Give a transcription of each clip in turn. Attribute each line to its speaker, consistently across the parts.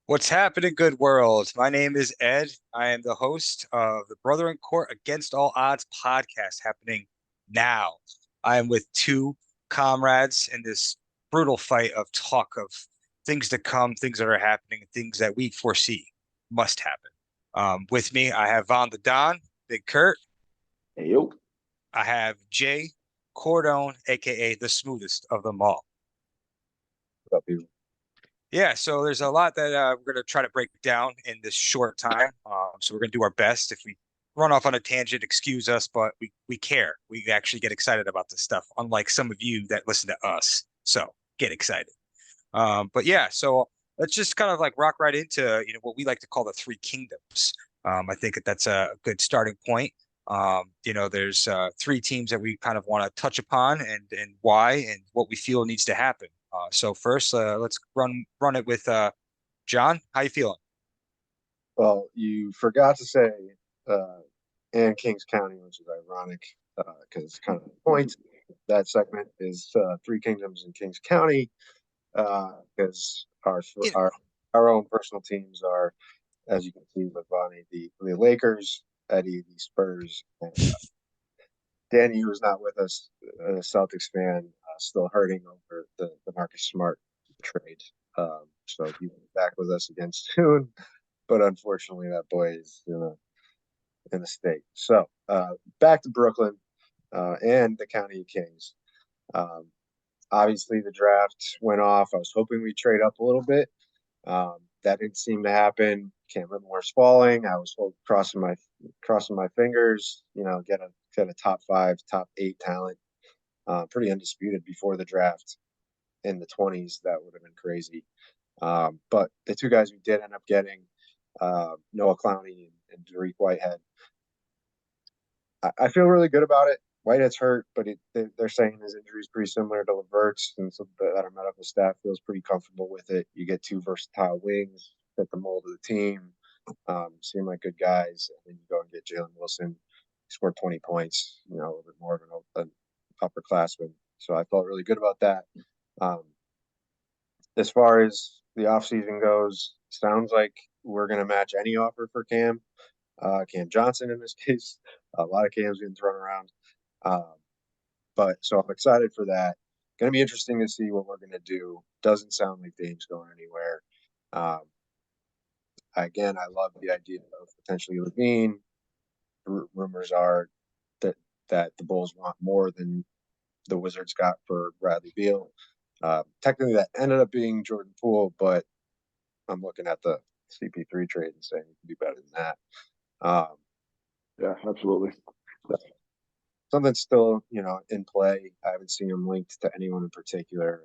Speaker 1: What's happening, good world? My name is Ed. I am the host of the Brother in Court Against All Odds podcast happening now. I am with two comrades in this brutal fight of talk of things to come, things that are happening, and things that we foresee must happen. With me, I have Von the Don, Big Kurt.
Speaker 2: Hey, yo.
Speaker 1: I have Jay Cordone, aka the smoothest of them all.
Speaker 2: What up, people?
Speaker 1: Yeah, so there's a lot that we're going to try to break down in this short time. So we're going to do our best. If we run off on a tangent, excuse us, but we care. We actually get excited about this stuff, unlike some of you that listen to us. So get excited. But yeah, so let's just kind of like rock right into what we like to call the three kingdoms. I think that that's a good starting point. There's three teams that we kind of want to touch upon and why and what we feel needs to happen. So first, let's run it with John. How you feeling?
Speaker 2: Well, you forgot to say uh, and Kings County, which is ironic because it's kind of the point. That segment is Three Kingdoms in Kings County because
Speaker 1: Yeah.
Speaker 2: our own personal teams are, as you can see with Bonnie, the Lakers, Eddie, the Spurs, and Danny, who is not with us, a Celtics fan, still hurting over the Marcus Smart trade. So he'll be back with us again soon. But unfortunately, that boy is in the state. So back to Brooklyn and the County of Kings. Um, Obviously, the draft went off. I was hoping we'd trade up a little bit. That didn't seem to happen. Cameron Moore's falling. I was crossing my fingers. Get a top five, top eight talent, pretty undisputed before the draft in the 20s. That would have been crazy. But the two guys we did end up getting, Noah Clowney and Derek Whitehead, I feel really good about it. Whitehead's hurt, but they're saying his injury is pretty similar to Levert's, and so that our medical staff feels pretty comfortable with it. You get two versatile wings, fit the mold of the team, seem like good guys, and then you go and get Jalen Wilson. He scored 20 points, a little bit more of an upperclassman. So I felt really good about that. Um, as far as the offseason goes, sounds like we're going to match any offer for Cam Johnson in this case. A lot of Cams getting thrown around. Um, but so I'm excited for that. Going to be interesting to see what we're going to do. Doesn't sound like Dame's going anywhere. Um, Again, I love the idea of potentially Levine. Rumors are that the Bulls want more than the Wizards got for Bradley Beal. Technically, that ended up being Jordan Poole, but I'm looking at the CP3 trade and saying it could be better than that. Um,
Speaker 3: Yeah, absolutely.
Speaker 2: Something's still, in play. I haven't seen him linked to anyone in particular,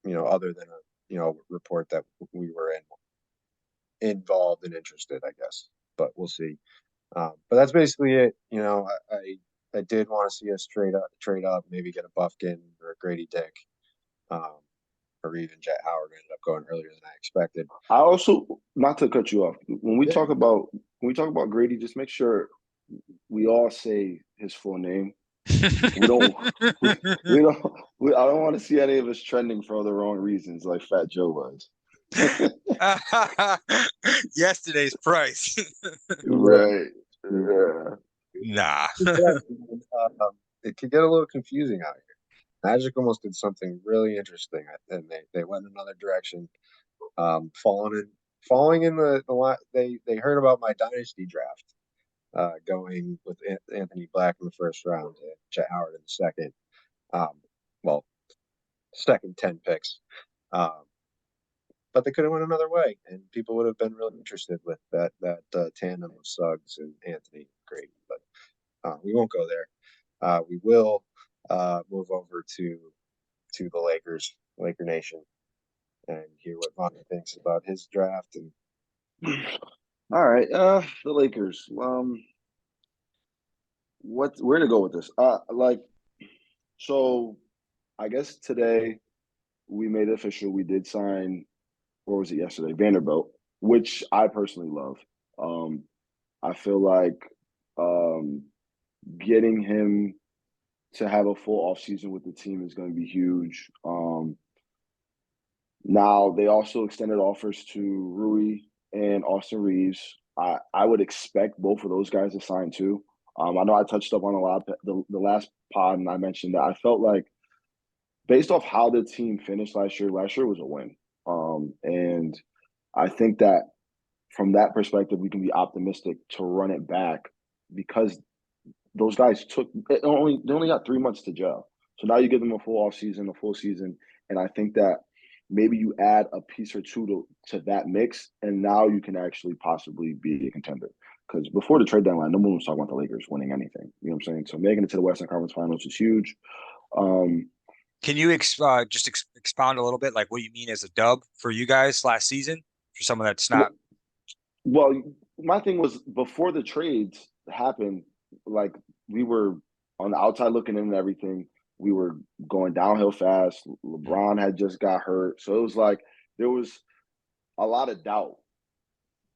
Speaker 2: other than a, report that we were involved and interested, I guess. But we'll see. But that's basically it. I did want to see us trade up, maybe get a Buffkin or a Grady Dick, um, or even Jet Howard ended up going earlier than I expected.
Speaker 3: I also, not to cut you off,
Speaker 2: Yeah.
Speaker 3: when we talk about Grady, just make sure we all say his full name. We don't we don't I don't want to see any of us trending for all the wrong reasons like Fat Joe was.
Speaker 1: Yesterday's price.
Speaker 3: Right. Yeah.
Speaker 1: Nah.
Speaker 2: It could get a little confusing out here. Magic almost did something really interesting, and they went in another direction. Falling in they heard about my dynasty draft, going with Anthony Black in the first round and Chet Howard in the second. Um, well, second 10 picks. Um, but they could have went another way, and people would have been really interested with that tandem of Suggs and Anthony Grady. But we won't go there. We will move over to the Laker Nation, and hear what Vonnie thinks about his draft. And
Speaker 3: All right. The Lakers. Where to go with this? So I guess today we made it official. We did sign, or was it yesterday? Vanderbilt, which I personally love. Um, I feel like um, getting him to have a full offseason with the team is going to be huge. Now they also extended offers to Rui and Austin Reeves. I would expect both of those guys to sign too. I know I touched up on a lot the last pod, and I mentioned that I felt like based off how the team finished last year was a win. And I think that from that perspective, we can be optimistic to run it back because those guys they only got 3 months to gel. So now you give them a full offseason, a full season, and I think that maybe you add a piece or two to that mix, and now you can actually possibly be a contender. Because before the trade deadline, no one was talking about the Lakers winning anything. You know what I'm saying? So making it to the Western Conference Finals is huge.
Speaker 1: Can you expound a little bit, like what you mean as a dub for you guys last season? For someone that's not.
Speaker 3: Well, my thing was before the trades happened, like we were on the outside looking in and everything. We were going downhill fast. LeBron had just got hurt, so it was like there was a lot of doubt.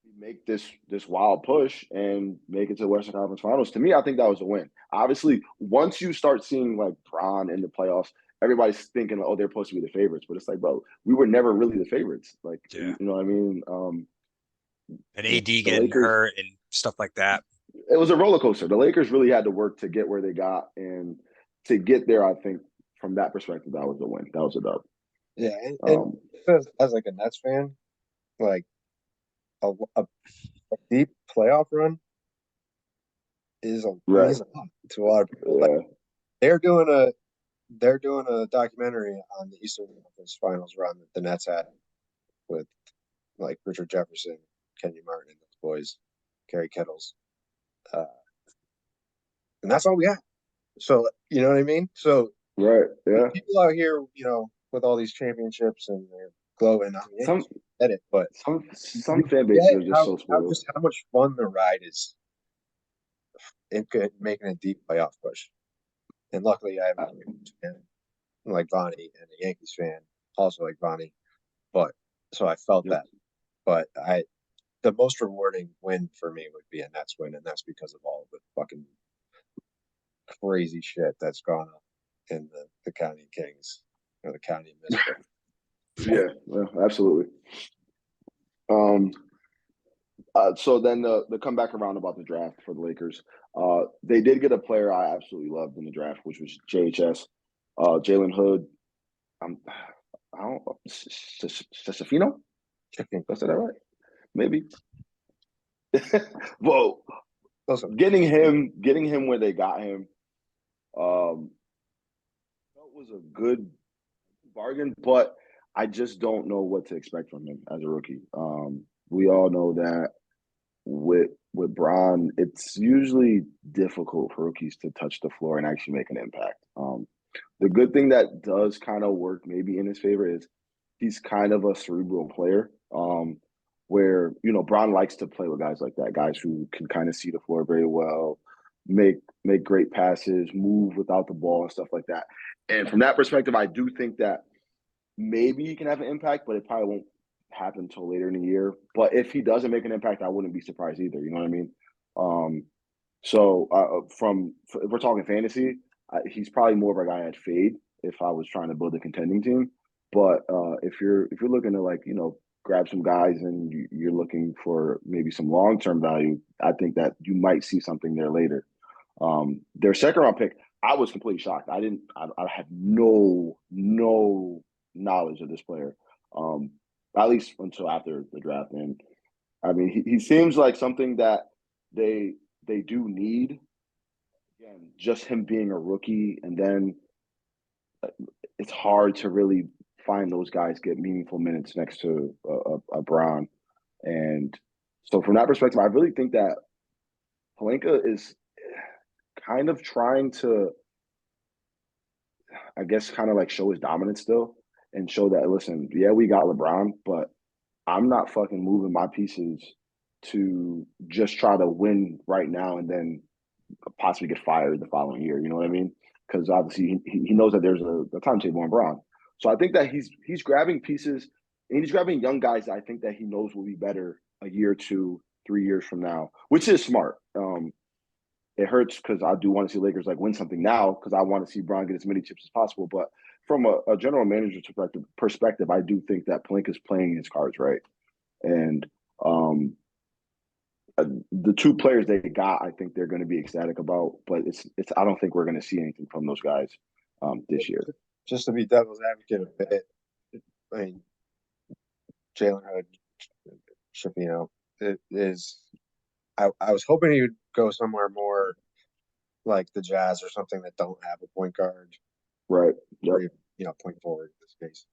Speaker 3: We make this wild push and make it to the Western Conference Finals. To me, I think that was a win. Obviously, once you start seeing like Bron in the playoffs, everybody's thinking, "Oh, they're supposed to be the favorites," but it's like, bro, we were never really the favorites. Like,
Speaker 1: Yeah.
Speaker 3: you know what I mean?
Speaker 1: And AD
Speaker 3: The
Speaker 1: getting
Speaker 3: Lakers,
Speaker 1: hurt and stuff like that.
Speaker 3: it was a roller coaster. The Lakers really had to work to get where they got, and to get there, I think from that perspective, that was a win. That was a dub.
Speaker 2: Yeah, and as like a Nets fan, like a deep playoff run
Speaker 3: Right.
Speaker 2: means a lot to a lot of people. Like
Speaker 3: Yeah.
Speaker 2: they're doing a documentary on the Eastern Conference Finals run that the Nets had with like Richard Jefferson, Kenyon Martin, and those boys, Gary Kettles, and that's all we got. So you know what I mean? So
Speaker 3: Right. Yeah.
Speaker 2: people out here, with all these championships and they're glowing. I mean,
Speaker 3: Some
Speaker 2: get it, but
Speaker 3: some
Speaker 2: you
Speaker 3: fan bases
Speaker 2: forget
Speaker 3: are just so spoiled.
Speaker 2: how much fun the ride is in making a deep playoff push. And luckily, I have a fan like Vonnie and a Yankees fan, also like Vonnie. But so I felt
Speaker 3: Yep.
Speaker 2: that. But the most rewarding win for me would be a Nets win, and that's because of all the fucking crazy shit that's gone on in the County Kings or the County Misfits.
Speaker 3: Yeah, absolutely. So then the comeback around about the draft for the Lakers. They did get a player I absolutely loved in the draft, which was JHS, Jalen Hood. I don't Sessafino. Did I say that right? Maybe. Well, getting him where they got him, was a good bargain, but I just don't know what to expect from him as a rookie. We all know that with Bron, it's usually difficult for rookies to touch the floor and actually make an impact. The good thing that does kind of work maybe in his favor is he's kind of a cerebral player. Where Bron likes to play with guys like that, guys who can kind of see the floor very well, make great passes, move without the ball and stuff like that. And from that perspective, I do think that maybe he can have an impact, but it probably won't happen until later in the year. But if he doesn't make an impact, I wouldn't be surprised either. You know what I mean? So if we're talking fantasy, he's probably more of a guy I'd fade if I was trying to build a contending team. But if you're looking to grab some guys and you're looking for maybe some long-term value, I think that you might see something there later. Their second round pick, I was completely shocked. I had no knowledge of this player, at least until after the draft. And I mean, he seems like something that they do need. Again, just him being a rookie, and then it's hard to really find those guys get meaningful minutes next to a Brown. And so from that perspective, I really think that Pelinka is kind of trying to, I guess, kind of like show his dominance still and show that, listen, yeah, we got LeBron, but I'm not fucking moving my pieces to just try to win right now and then possibly get fired the following year. You know what I mean? Because obviously he knows that there's a timetable on Brown. So I think that he's grabbing pieces and he's grabbing young guys that I think that he knows will be better a year, 2, 3 years from now, which is smart. it hurts because I do want to see Lakers like win something now because I want to see Bron get as many chips as possible. But from a general manager's perspective, I do think that Pelinka is playing his cards right, and um, the two players they got, I think they're going to be ecstatic about. But it's I don't think we're going to see anything from those guys this year.
Speaker 2: Just to be devil's advocate a bit, I mean, Jalen Hood, Shafino, it is. I was hoping he would go somewhere more like the Jazz or something that don't have a point guard,
Speaker 3: Right.
Speaker 2: or point forward in this case,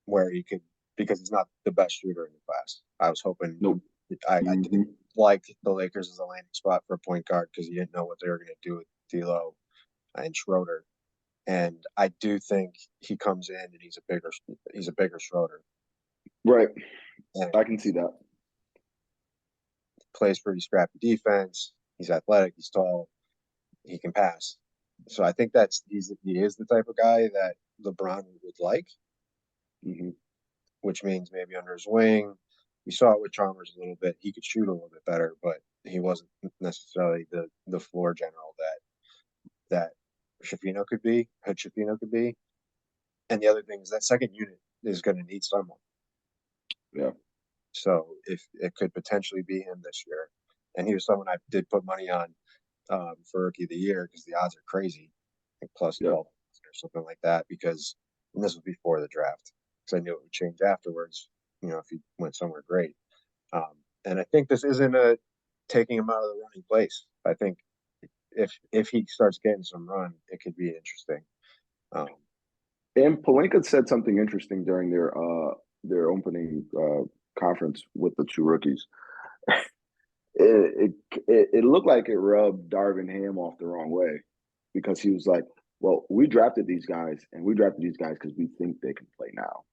Speaker 2: where he could, because he's not the best shooter in the class. I was hoping.
Speaker 3: Nope.
Speaker 2: I didn't like the Lakers as a landing spot for a point guard because you didn't know what they were going to do with D'Lo and Schroeder. And I do think he comes in and he's a bigger Schroeder.
Speaker 3: Right.
Speaker 2: And
Speaker 3: I can see that.
Speaker 2: Plays pretty scrappy defense. He's athletic. He's tall. He can pass. So I think he is the type of guy that LeBron would like, which means maybe under his wing. We saw it with Chalmers a little bit. He could shoot a little bit better, but he wasn't necessarily the floor general that Shafino could be, Hood Shafino could be. And the other thing is that second unit is going to need someone.
Speaker 3: Yeah.
Speaker 2: So if it could potentially be him this year, and he was someone I did put money on for Rookie of the Year because the odds are crazy, like plus 12 or something like that. Because and this was before the draft, because I knew it would change afterwards. If he went somewhere great. And I think this isn't a taking him out of the running place. I think if he starts getting some run, it could be interesting.
Speaker 3: And Pelinka said something interesting during their opening conference with the two rookies. It looked like it rubbed Darvin Ham off the wrong way because he was like, "Well, we drafted these guys, and we drafted these guys because we think they can play now.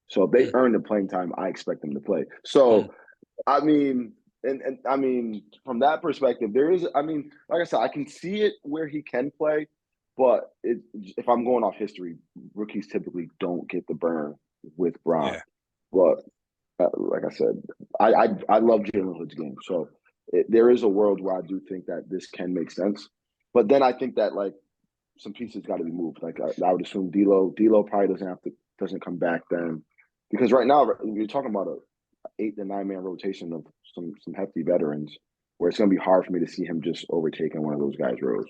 Speaker 3: So if they earn the playing time, I expect them to play." So, I mean, and I mean, from that perspective, there is. I mean, like I said, I can see it where he can play, but if I'm going off history, rookies typically don't get the burn with Bron.
Speaker 1: Yeah.
Speaker 3: But like I said, I love Jalen Hood's game. So there is a world where I do think that this can make sense. But then I think that like some pieces got to be moved. Like I would assume D'Lo probably doesn't come back then, because right now you're talking about a 8 to 9 man rotation of some hefty veterans, where it's going to be hard for me to see him just overtaking one of those guys' roles.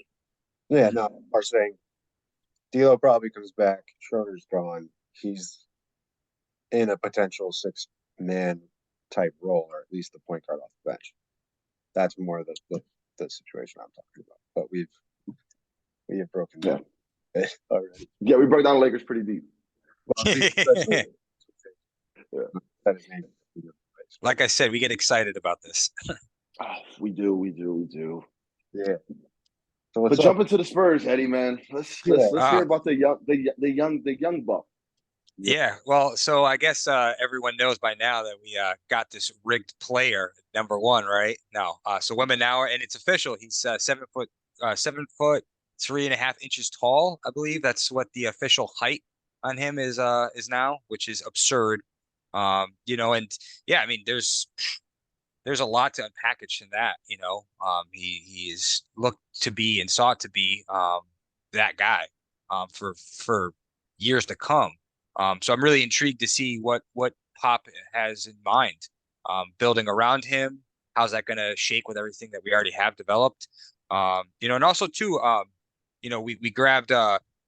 Speaker 2: Yeah, no, are saying D'Lo probably comes back. Schroeder's gone. He's in a potential 6-man type role, or at least the point guard off the bench. That's more the situation I'm talking about. But we have broken down already.
Speaker 3: Yeah, we broke down the Lakers pretty deep.
Speaker 2: Well,
Speaker 1: like I said, we get excited about this.
Speaker 3: Oh, we do.
Speaker 2: Yeah.
Speaker 3: So jump into the Spurs, Eddie, man. Let's hear about the young buck.
Speaker 1: Yeah, well, so I guess everyone knows by now that we got this rigged player, number one, right? No, so Wembenauer, and it's official. He's 7 foot, 3.5 inches tall. I believe that's what the official height on him is now, which is absurd. And yeah, I mean, there's a lot to unpackage in that. He is looked to be and sought to be that guy for years to come. So I'm really intrigued to see what Pop has in mind, building around him. How's that going to shake with everything that we already have developed? And also too, we grabbed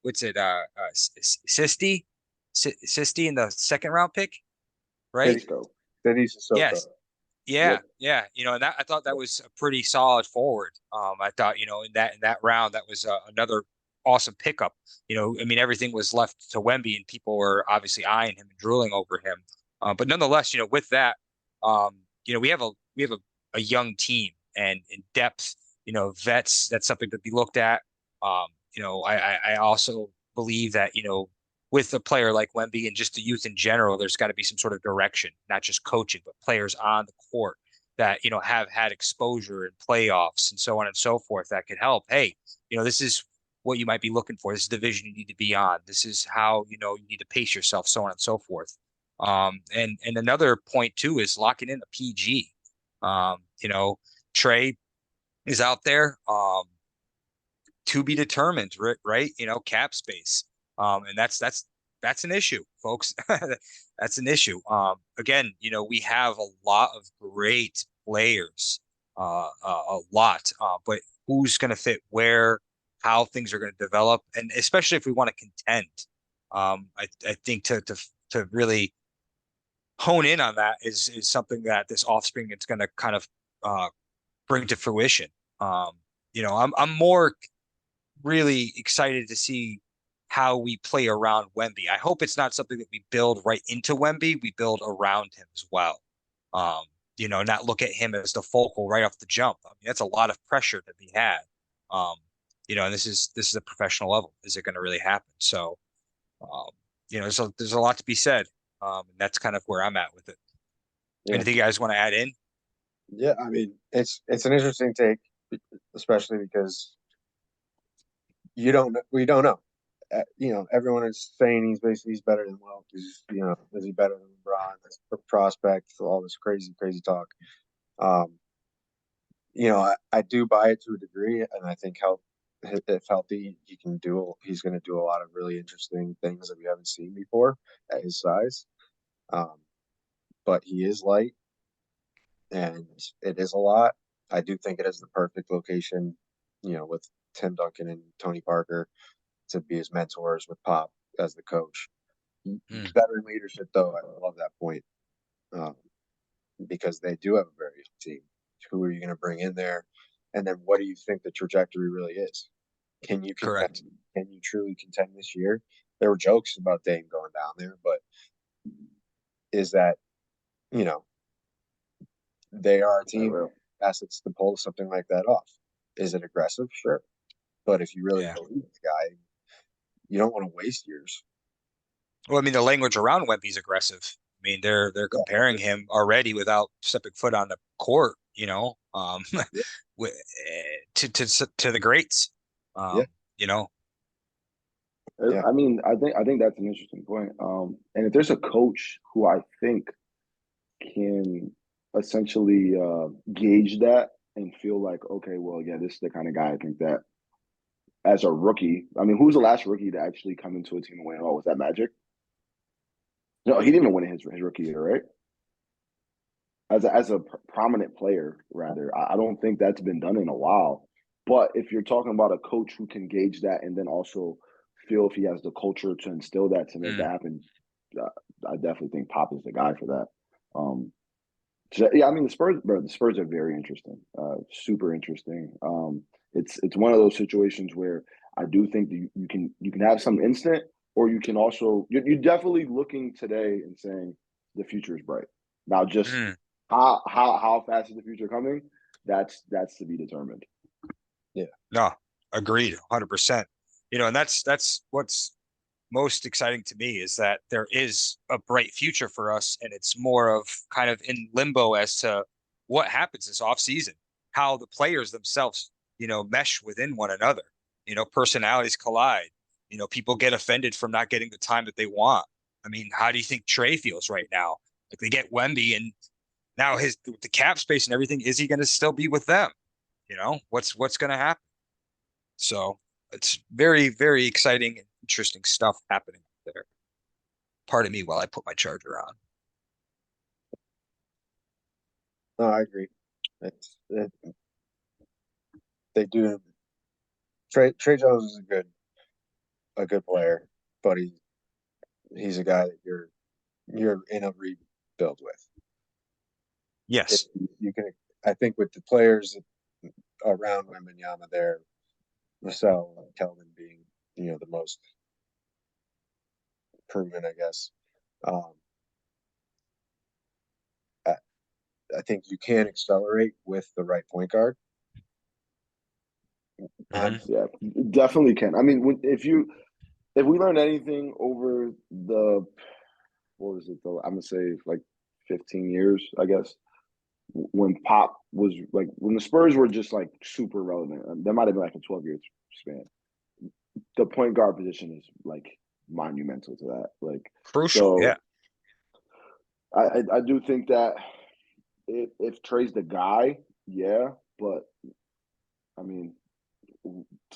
Speaker 1: what's it, Sisti in the second round pick, right?
Speaker 2: Yes.
Speaker 1: Yeah. And that I thought that was a pretty solid forward. I thought, in that round, that was another awesome pickup. I mean, everything was left to Wemby, and people were obviously eyeing him and drooling over him. But nonetheless, with that, we have a young team, and in depth, vets. That's something to be looked at. I also believe that with a player like Wemby and just the youth in general, there's got to be some sort of direction, not just coaching, but players on the court that, have had exposure in playoffs and so on and so forth that could help. Hey, this is what you might be looking for. This is the vision you need to be on. This is how, you need to pace yourself, so on and so forth. And another point too is locking in a PG. Trey is out there. To be determined, right? Cap space. And that's an issue, folks. That's an issue. Again, we have a lot of great players, a lot, but who's going to fit where, how things are going to develop, and especially if we want to contend. I think to really hone in on that is something that this offspring is going to kind of uh, bring to fruition. Um, I'm more really excited to see how we play around Wemby. I hope it's not something that we build right into Wemby. We build around him as well. Um, not look at him as the focal right off the jump. I mean, that's a lot of pressure to be had. Um, and this is a professional level. Is it going to really happen? So, um, there's a lot to be said. And that's kind of where I'm at with it.
Speaker 2: Yeah.
Speaker 1: Anything you guys want to add in?
Speaker 2: Yeah, I mean, it's an interesting take, especially because we don't know. Everyone is saying he's better than Wilt. Is he better than LeBron? That's a prospect. All this crazy, crazy talk. Um, I do buy it to a degree, and I think if healthy, he's going to do a lot of really interesting things that we haven't seen before at his size. Um, but he is light, and it is a lot. I do think it is the perfect location, with Tim Duncan and Tony Parker to be his mentors with Pop as the coach.
Speaker 1: Mm,
Speaker 2: Veteran leadership, though, I love that point, um, because they do have a very young team. Who are you going to bring in there? And then what do you think the trajectory really is? Can you contend?
Speaker 1: correct.
Speaker 2: Can you truly contend this year? There were jokes about Dame going down there, but is that, you know, they are a team assets to pull something like that off. Is it aggressive? Sure. But if you really
Speaker 1: Yeah.
Speaker 2: believe the guy, you don't want to waste years.
Speaker 1: Well, I mean, the language around Wemby's aggressive. I mean, they're
Speaker 2: Yeah.
Speaker 1: comparing him already without stepping foot on the court,
Speaker 2: Yeah.
Speaker 1: to the greats.
Speaker 2: Yeah.
Speaker 1: Um, you know,
Speaker 2: Yeah.
Speaker 3: I mean, I think that's an interesting point. And if there's a coach who I think can essentially gauge that and feel like, okay, well, yeah, this is the kind of guy I think that as a rookie. I mean, who's the last rookie to actually come into a team and win? Oh, was that Magic? No, he didn't even win his rookie year, right? As a prominent player, rather. I don't think that's been done in a while. But if you're talking about a coach who can gauge that and then also feel if he has the culture to instill that to make
Speaker 1: mm,
Speaker 3: that happen, uh, I definitely think Pop is the guy for that. So, yeah, I mean the Spurs are very interesting, super interesting. It's one of those situations where I do think that you can have some instant, or you can also you're definitely looking today and saying the future is bright. Now, just
Speaker 1: mm.
Speaker 3: how fast is the future coming? That's to be determined.
Speaker 2: Yeah.
Speaker 1: No, agreed, 100%. And that's what's most exciting to me is that there is a bright future for us, and it's more of kind of in limbo as to what happens this offseason, how the players themselves, mesh within one another. Personalities collide. People get offended from not getting the time that they want. I mean, how do you think Trey feels right now? Like they get Wemby, and now the cap space and everything. Is he going to still be with them? What's going to happen? So it's very, very exciting and interesting stuff happening there. Pardon me while I put my charger on.
Speaker 2: No, I agree. They do. Trey Jones is a good player, but he's a guy that you're in a rebuild with. If
Speaker 1: Yes.
Speaker 2: you can, I think with the players around Wembanyama there, Vassell and Kelvin being the most proven, I guess. Um, I, I think you can accelerate with the right point guard.
Speaker 1: Hmm.
Speaker 3: Yeah, definitely can. I mean, if we learned anything over the what was it though? I'm gonna say like 15 years, I guess. When Pop was like when the Spurs were just like super relevant. There might have been like a 12-year span. The point guard position is like monumental to that. Like
Speaker 1: Crucial. Yeah.
Speaker 3: so, I do think that if Trey's the guy, yeah, but I mean,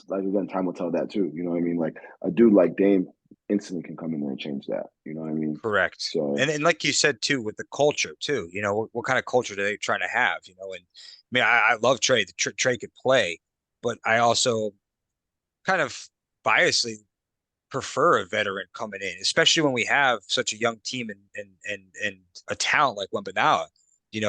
Speaker 3: like again, time will tell that too. You know what I mean? Like a dude like Dame instantly can come in there and change that. You know what I mean?
Speaker 1: Correct.
Speaker 3: So
Speaker 1: And like you said too, with the culture too, what kind of culture do they trying to have? And I mean, I love Trey. Trey could play, but I also kind of biasly prefer a veteran coming in, especially when we have such a young team and a talent like Wembenawa,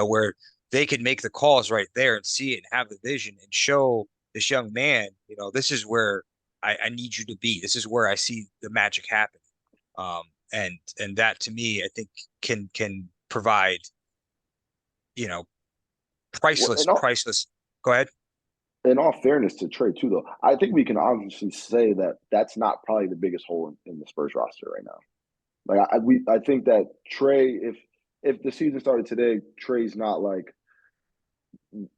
Speaker 1: where they could make the calls right there and see it and have the vision and show this young man, this is where I need you to be. This is where I see the magic happen. And that to me, I think can provide, you know,
Speaker 3: well,
Speaker 1: priceless. Go ahead.
Speaker 3: in all fairness to Trey too, though, I think we can obviously say that that's not probably the biggest hole in the Spurs roster right now. Like I think that Trey, if the season started today, Trey's not like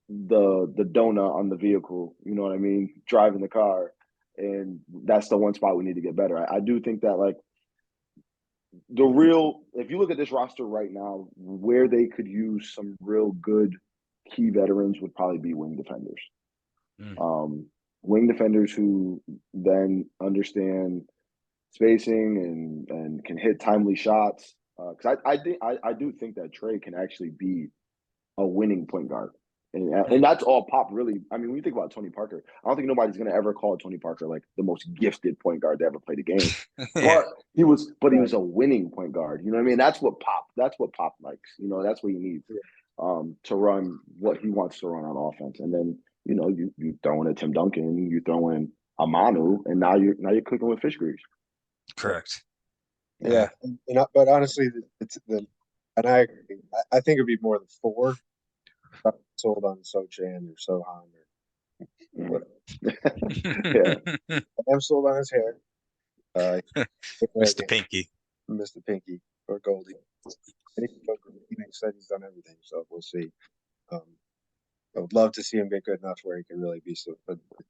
Speaker 3: the donut on the vehicle. You know what I mean? Driving the car, and that's the one spot we need to get better. I do think that like if you look at this roster right now, where they could use some real good key veterans would probably be wing defenders.
Speaker 1: Mm.
Speaker 3: Wing defenders who then understand spacing and can hit timely shots. Because I do think that Trey can actually be a winning point guard. And that's all Pop really. I mean, when you think about Tony Parker, I don't think nobody's going to ever call Tony Parker like the most gifted point guard to ever play the game.
Speaker 1: Yeah.
Speaker 3: He was a winning point guard. You know what I mean? That's what Pop likes. You know, that's what he needs to run what he wants to run on offense. And then you throw in a Tim Duncan, you throw in a Manu, and now you're cooking with fish grease.
Speaker 1: Correct.
Speaker 2: Yeah, but honestly, it's the and I agree. I think it'd be more the four. I'm sold on Sochan or Sohan or whatever.
Speaker 3: Yeah.
Speaker 2: I'm sold on his hair.
Speaker 1: Mr. Pinky.
Speaker 2: Mr. Pinky or Goldie. And he said he's done everything, so we'll see. I would love to see him get good enough where he can really be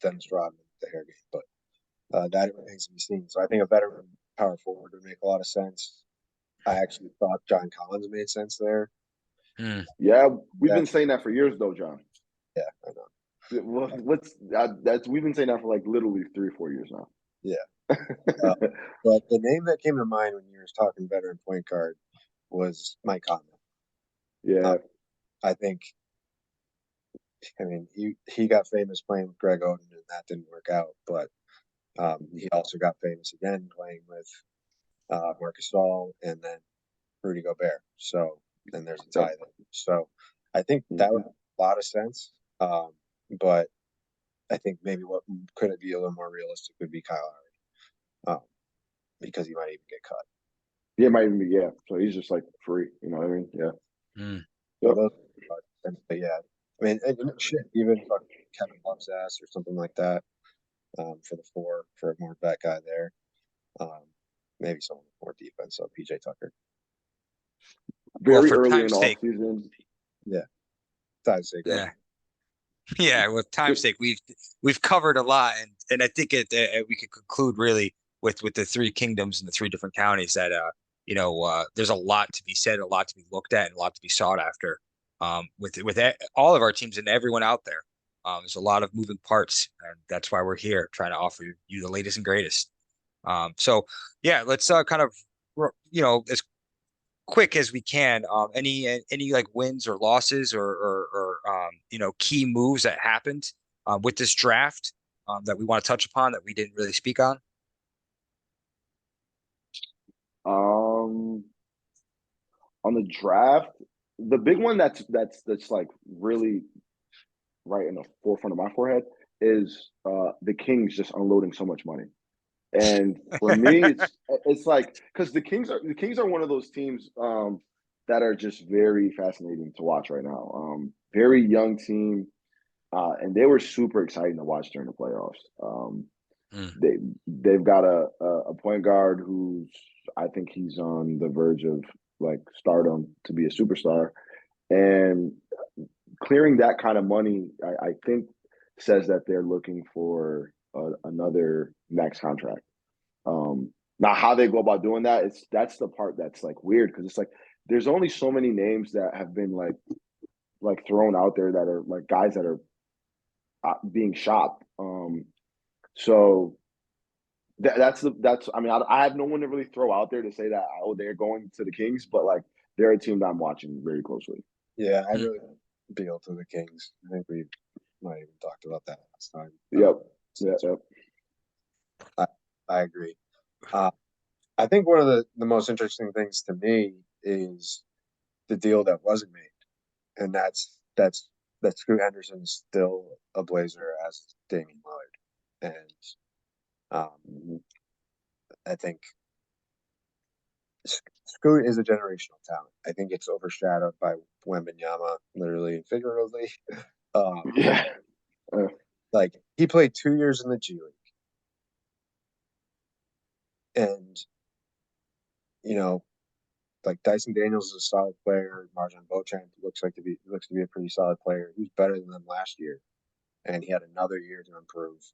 Speaker 2: Dennis Rodman with the hair game, but that remains to be seen. So I think a veteran power forward would make a lot of sense. I actually thought John Collins made sense there.
Speaker 1: Mm.
Speaker 3: Yeah, we've been saying that for years, though, John.
Speaker 2: Yeah, I know.
Speaker 3: We've been saying that for like literally 3 or 4 years now.
Speaker 2: Yeah, but the name that came to mind when you were talking veteran point guard was Mike Conley.
Speaker 3: Yeah,
Speaker 2: I think. I mean, he got famous playing with Greg Oden, and that didn't work out. But he also got famous again playing with Marcus Gasol and then Rudy Gobert. So then there's a tie there. So I think that would make a lot of sense. But I think maybe what could it be a little more realistic would be Kyle Lowry, because he might even get cut.
Speaker 3: Yeah, it might even be, yeah. So he's just like free, you know what I mean? Yeah.
Speaker 1: Mm.
Speaker 2: Yep. But yeah, I mean, shit, even Kevin Love's ass or something like that, for the four, for a more vet guy there. Maybe someone with more defense, so PJ Tucker.
Speaker 3: Very
Speaker 1: for
Speaker 3: early in
Speaker 1: time's
Speaker 3: the
Speaker 1: sake.
Speaker 3: offseason.
Speaker 2: Yeah. Time's sake.
Speaker 1: Yeah. Yeah, with time's sake, we've covered a lot, and I think we could conclude really with the three kingdoms and the three different counties that there's a lot to be said, a lot to be looked at, and a lot to be sought after. With all of our teams and everyone out there, there's a lot of moving parts, and that's why we're here trying to offer you the latest and greatest. So yeah, let's kind of as quick as we can. Any like wins or losses or key moves that happened with this draft that we want to touch upon that we didn't really speak on.
Speaker 3: On the draft, the big one that's like really right in the forefront of my forehead is the Kings just unloading so much money. And for me, it's like because the Kings are one of those teams that are just very fascinating to watch right now. Very young team, and they were super exciting to watch during the playoffs. They've got a point guard who's I think he's on the verge of like stardom to be a superstar, and clearing that kind of money, I think says that they're looking for another max contract. Now, how they go about doing that, that's the part that's like weird because it's like there's only so many names that have been like thrown out there that are like guys that are being shopped. So that's I mean I have no one to really throw out there to say that they're going to the Kings, but like they're a team that I'm watching very closely.
Speaker 2: Yeah, I really appeal to the Kings. I think we might even talked about that last time.
Speaker 3: Yep. Yep.
Speaker 2: I agree. I think one of the most interesting things to me is the deal that wasn't made, and that Scoot Henderson's still a Blazer as Damian Lillard, and I think Scoot is a generational talent. I think it's overshadowed by Wembanyama, literally and figuratively.
Speaker 3: Yeah.
Speaker 2: Like he played 2 years in the G League, and you know, like Dyson Daniels is a solid player. Marjan Beauchamp looks to be a pretty solid player. He was better than them last year, and he had another year to improve.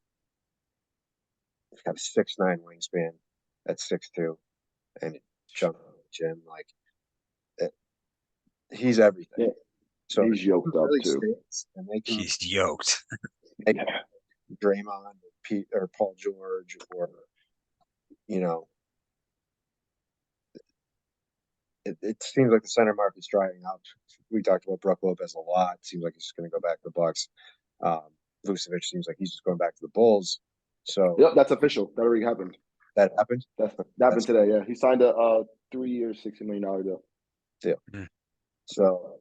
Speaker 2: He's got a 6'9" wingspan at 6'2", and jumped in the gym like it, he's everything.
Speaker 3: Yeah.
Speaker 2: So
Speaker 3: he's yoked up
Speaker 2: really
Speaker 3: too.
Speaker 2: stays, and they can
Speaker 1: He's yoked.
Speaker 2: make Draymond or Pete or Paul George or you know. It seems like the center market's drying up. We talked about Brook Lopez a lot. It seems like he's just going to go back to the Bucks. Vucevic seems like he's just going back to the Bulls. So
Speaker 3: Yep, that's official. That already happened.
Speaker 2: that happened.
Speaker 3: That happened today. Yeah, he signed a 3-year, $60 million deal.
Speaker 1: Mm.
Speaker 2: So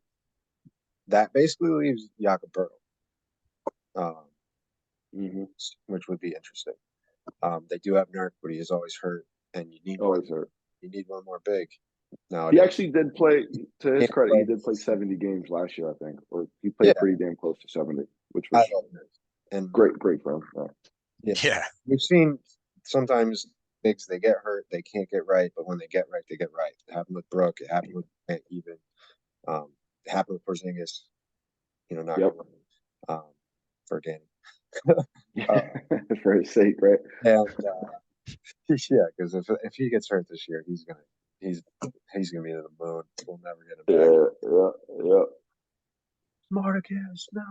Speaker 2: that basically leaves Jakob Poeltl, which would be interesting. They do have Nurk, but he is always hurt, and you need
Speaker 3: always hurt.
Speaker 2: You need one more big.
Speaker 3: He actually did play. To his credit,
Speaker 2: play.
Speaker 3: he did play 70 games last year, I think, or he played pretty damn close to 70, which was
Speaker 2: and
Speaker 3: great for him.
Speaker 1: Yeah.
Speaker 2: We've seen sometimes bigs they get hurt, they can't get right, but when they get right, they get right. It happened with Brooke. It happened with Grant even. It happened with Porzingis. Not for Danny.
Speaker 3: For his sake, right?
Speaker 2: And yeah, because if he gets hurt this year, he's gonna be to the moon. We'll never get him back.
Speaker 3: Yeah.
Speaker 2: Marcus, no.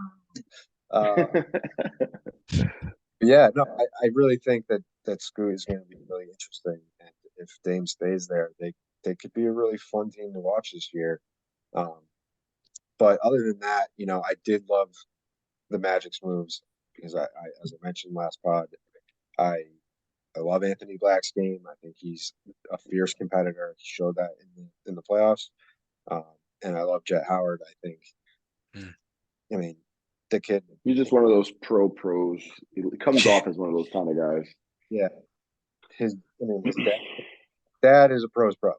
Speaker 2: Yeah, no, I really think that Scoot is going to be really interesting, and if Dame stays there, they could be a really fun team to watch this year. But other than that, I did love the Magic's moves because I as I mentioned last pod, I love Anthony Black's game. I think he's a fierce competitor. He showed that in the playoffs. And I love Jet Howard. I think. I mean, the kid.
Speaker 3: He's just one of those pros. He comes off as one of those kind of guys.
Speaker 2: Yeah. His dad is a pro's pro.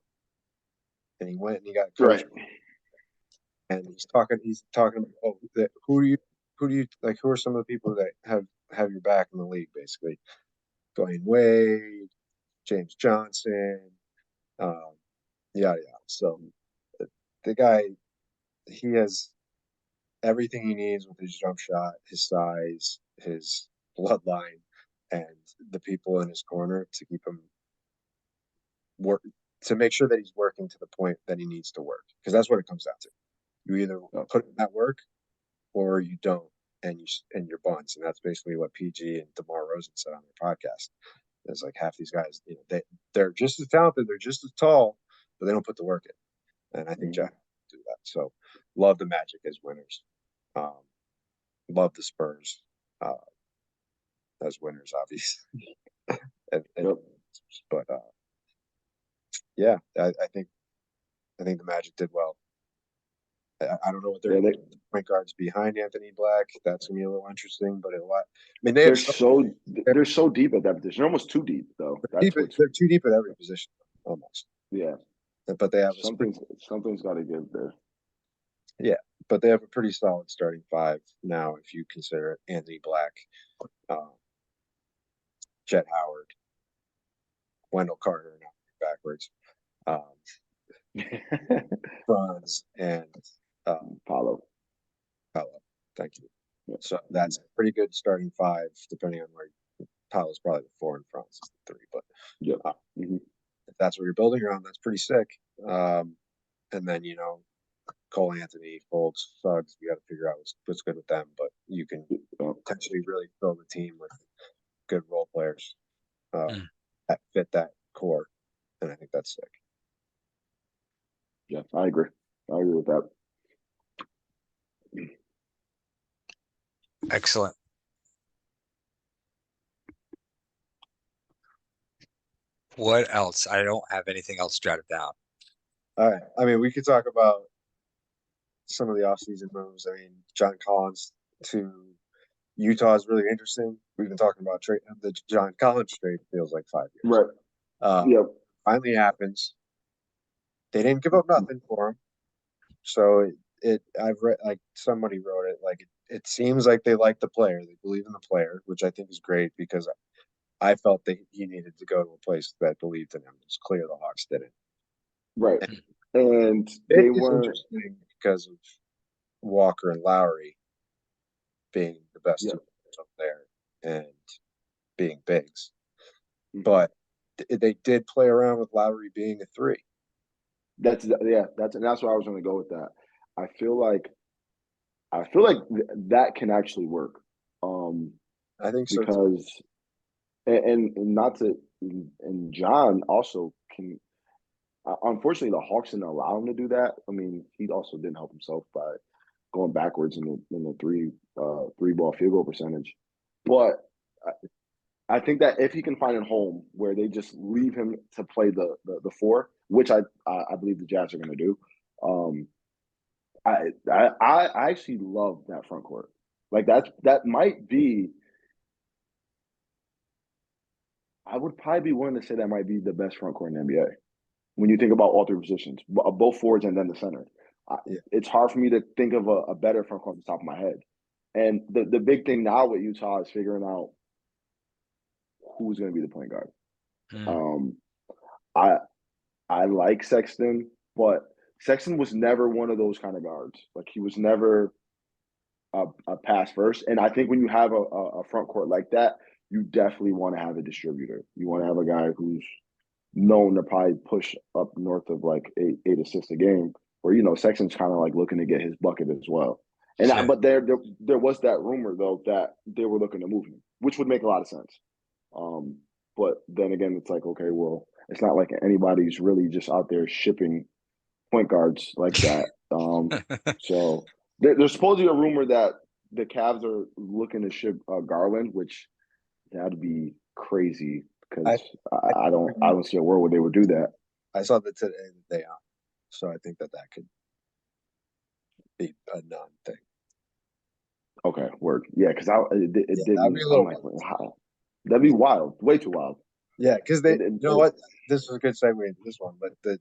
Speaker 2: And he went and he got coached.
Speaker 3: Right.
Speaker 2: And he's talking about who do you like, who are some of the people that have your back in the league, basically. Dwayne Wade, James Johnson, yada. So the guy, he has everything he needs with his jump shot, his size, his bloodline, and the people in his corner to keep him to make sure that he's working to the point that he needs to work. Because that's what it comes down to. You either put in that work or you don't, and you're buns. And that's basically what PG and DeMar Rosen said on their podcast. It's like half these guys, they're just as talented, they're just as tall, but they don't put the work in. And I think Jack do that. So love the Magic as winners. Love the Spurs as winners, obviously. But yeah, I think the Magic did well. I don't know what they're point guards behind Anthony Black. That's gonna be a little interesting, but a lot. I mean,
Speaker 3: they're so deep at that position. They're almost too deep, though.
Speaker 2: They're too deep at every position, almost.
Speaker 3: Yeah,
Speaker 2: but they have
Speaker 3: something's got to give there.
Speaker 2: Yeah, but they have a pretty solid starting five now, if you consider Anthony Black, Jet Howard, Wendell Carter, now backwards, Franz, and
Speaker 3: Paolo.
Speaker 2: Thank you. Yeah. So that's a pretty good starting five, depending on where Paolo's probably the 4 and Franz is the 3. But if that's what you're building around, that's pretty sick. And then Cole Anthony, Fultz, Suggs. You got to figure out what's good with them, but you can potentially really fill the team with good role players that fit that core, and I think that's sick.
Speaker 3: Yeah, I agree. I agree with that.
Speaker 1: Excellent. What else? I don't have anything else jotted down.
Speaker 2: All right. I mean, we could talk about some of the offseason moves. I mean, John Collins to Utah is really interesting. We've been talking about the John Collins trade feels like 5 years.
Speaker 3: Right. Yep.
Speaker 2: Finally happens. They didn't give up nothing for him. So I've read, like, somebody wrote it, like, it seems like they like the player. They believe in the player, which I think is great because I felt that he needed to go to a place that believed in him. It's clear the Hawks didn't.
Speaker 3: Right. And they weren't
Speaker 2: interesting because of Walker and Lowry being the best two players up there and being bigs. But they did play around with Lowry being a 3.
Speaker 3: That's where I was going to go with that. I feel like that can actually work.
Speaker 2: I think so
Speaker 3: because
Speaker 2: too.
Speaker 3: And not to and John also can. Unfortunately, the Hawks didn't allow him to do that. I mean, he also didn't help himself by going backwards in the three ball field goal percentage. But I think that if he can find a home where they just leave him to play the 4, which I believe the Jazz are going to do, I actually love that front court. Like that might be. I would probably be willing to say that might be the best front court in the NBA. When you think about all 3 positions, both forwards and then the center, it's hard for me to think of a better front court off the top of my head. And the big thing now with Utah is figuring out who's going to be the point guard. I like Sexton, but Sexton was never one of those kind of guards. Like, he was never a pass first. And I think when you have a front court like that, you definitely want to have a distributor. You want to have a guy who's known to probably push up north of like eight assists a game, where, Sexton's kind of like looking to get his bucket as well. And but there was that rumor though that they were looking to move him, which would make a lot of sense. But then again, it's like, okay, well, it's not like anybody's really just out there shipping point guards like that. So there's supposedly a rumor that the Cavs are looking to ship Garland, which that'd be crazy because I don't see a world where they would do that.
Speaker 2: I saw that today that they are, so I think that could be a non-thing.
Speaker 3: Okay, word. Yeah, because it didn't.
Speaker 2: That'd be a little wild.
Speaker 3: Wow, that'd be wild, way too wild.
Speaker 2: Yeah, because you know what? This is a good segue into this one, but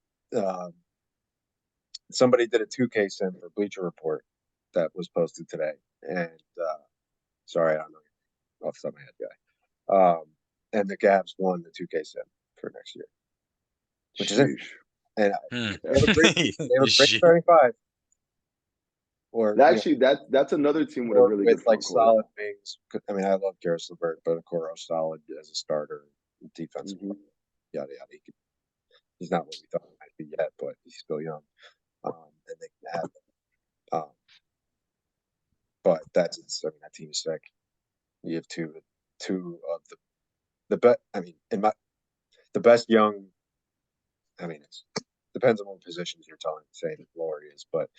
Speaker 2: somebody did a 2K sim for Bleacher Report that was posted today, and sorry, I don't know off the top of my head, guy. And the Cavs won the 2K sim for next year, which is it. And they have a great starting 5. Or
Speaker 3: actually, that's another team with a really good
Speaker 2: like solid wings. I mean, I love Karis LeVert, but Okoro solid as a starter, defensive, yada yada. He's not what we thought he might be yet, but he's still young, and they can add him. But that's it. I mean, that team is sick. You have two of the best. I mean, the best young. I mean, it depends on what positions you're saying Laurie is, but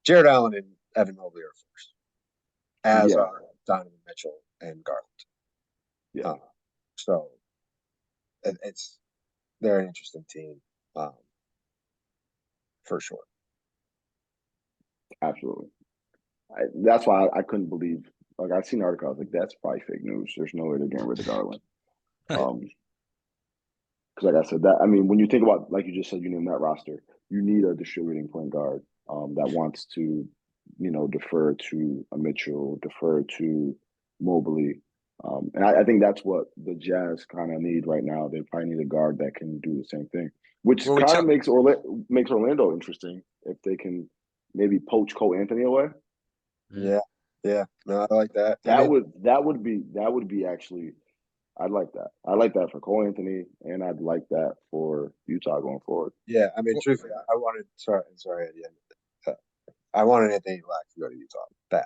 Speaker 2: Jared Allen and Evan Mobley are first, as are Donovan Mitchell and Garland.
Speaker 3: Yeah.
Speaker 2: So they're an interesting team, for sure.
Speaker 3: Absolutely. That's why I couldn't believe. Like, I seen an article, I was like, that's probably fake news. There's no way they're getting rid of Garland. Because, like I said, I mean, when you think about, like you just said, you named that roster, you need a distributing point guard that wants to, defer to a Mitchell, defer to Mobley. And I think that's what the Jazz kind of need right now. They probably need a guard that can do the same thing, which kind of makes Orlando interesting if they can maybe poach Cole Anthony away.
Speaker 2: Yeah. No, I like that.
Speaker 3: That would be actually. I'd like that. I like that for Cole Anthony, and I'd like that for Utah going forward.
Speaker 2: Yeah, I mean, truthfully, I wanted. Sorry, at the end. I wanted Anthony Black to go to Utah. Bad.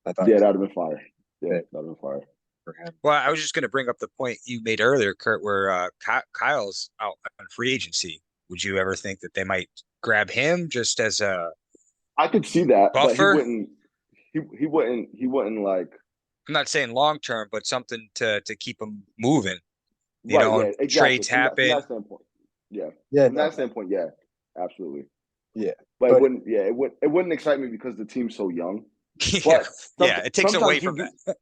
Speaker 2: I thought
Speaker 3: Yeah, that'd have been fire. Yeah,
Speaker 2: fit
Speaker 3: that'd have been fire.
Speaker 2: for him.
Speaker 1: Well, I was just going to bring up the point you made earlier, Kurt, where Kyle's out on free agency. Would you ever think that they might grab him just as a
Speaker 3: I could see that, but he
Speaker 1: buffer?
Speaker 3: wouldn't. He wouldn't like.
Speaker 1: I'm not saying long term, but something to keep him moving. You
Speaker 3: Right.
Speaker 1: know,
Speaker 3: Yeah. Exactly.
Speaker 1: trades
Speaker 3: From that
Speaker 1: happen.
Speaker 3: standpoint. Yeah.
Speaker 2: Yeah,
Speaker 3: From that standpoint, yeah, absolutely.
Speaker 2: yeah.
Speaker 3: But it
Speaker 2: But
Speaker 3: wouldn't. Yeah, it wouldn't excite me because the team's so young.
Speaker 1: Yeah,
Speaker 3: But
Speaker 1: yeah, it takes away
Speaker 3: sometimes you
Speaker 1: from
Speaker 3: do.
Speaker 1: that.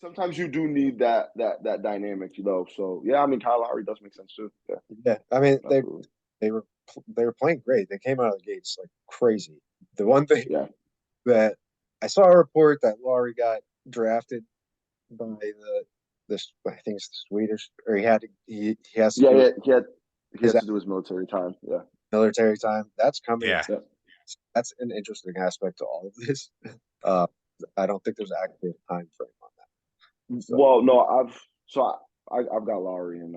Speaker 3: Sometimes you do need that dynamic, you know. So yeah, I mean, Kyle Lowry does make sense too. Yeah,
Speaker 2: yeah, I mean
Speaker 3: absolutely.
Speaker 2: they were playing great. They came out of the gates like crazy. The one thing
Speaker 3: Yeah.
Speaker 2: that I saw a report that Laurie got drafted by I think it's the Swedish, or he has to
Speaker 3: Yeah.
Speaker 2: do
Speaker 3: Yeah. He
Speaker 2: his
Speaker 3: has to do his military time. Yeah.
Speaker 2: military time. That's coming.
Speaker 1: Yeah.
Speaker 3: Yeah.
Speaker 2: That's an interesting aspect to all of this. Uh, I don't think there's actually a time frame on that. So
Speaker 3: Well, no, I've got Lowry in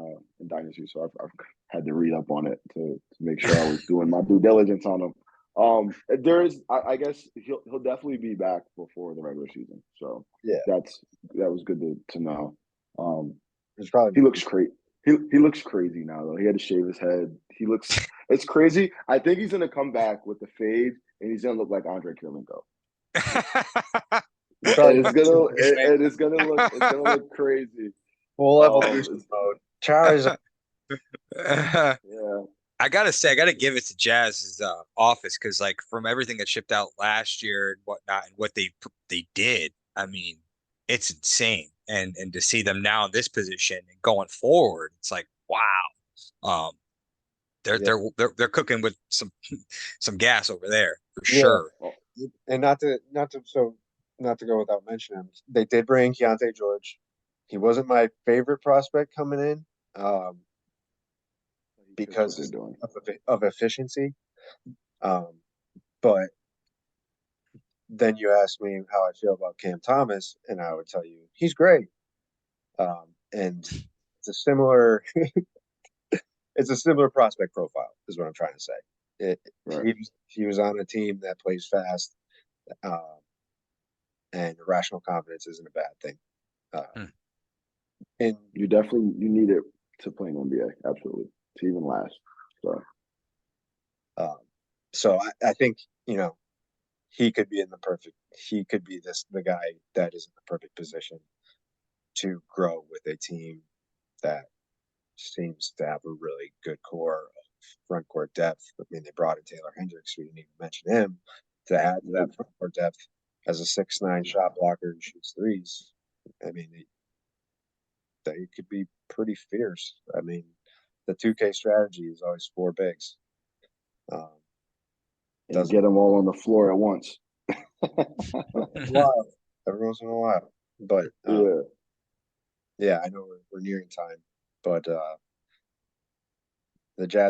Speaker 3: Dynasty, so I've had to read up on it to make sure I was doing my due diligence on him. I guess he'll definitely be back before the regular season. So
Speaker 2: yeah,
Speaker 3: that was good to know.
Speaker 2: there's probably
Speaker 3: He looks great. He looks crazy now though. He had to shave his head. It's crazy. I think he's gonna come back with the fade and he's gonna look like Andre Kirilenko.
Speaker 2: probably
Speaker 3: It's gonna look crazy.
Speaker 2: full evolution mode. Charizard.
Speaker 3: Yeah.
Speaker 1: I gotta say, I gotta give it to Jazz's office because, like, from everything that shipped out last year and whatnot, and what they did, I mean, it's insane. And to see them now in this position and going forward, it's like, wow. Um,
Speaker 2: Yeah.
Speaker 1: they're cooking with some gas over there for
Speaker 2: Yeah.
Speaker 1: sure.
Speaker 2: And not to go without mentioning him, they did bring Keontae George. He wasn't my favorite prospect coming in, because
Speaker 3: they're doing.
Speaker 2: of efficiency. But then you ask me how I feel about Cam Thomas, and I would tell you he's great. And it's a similar it's a similar prospect profile, is what I'm trying to say.
Speaker 3: Right.
Speaker 2: He was on a team that plays fast, and irrational confidence isn't a bad thing. And
Speaker 3: You need it to play in NBA, absolutely, to even last.
Speaker 2: so I think, he could be the guy that is in the perfect position to grow with a team that seems to have a really good core of front court depth. I mean, they brought in Taylor Hendricks. We didn't even mention him to add to that front court depth as a 6'9" shot blocker who shoots threes. I mean, they could be pretty fierce. I mean, the 2K strategy is always 4 bigs.
Speaker 3: And get them all on the floor at once.
Speaker 2: Wild. Every once in a while. But
Speaker 3: Yeah.
Speaker 2: I know we're nearing time. But the Jazz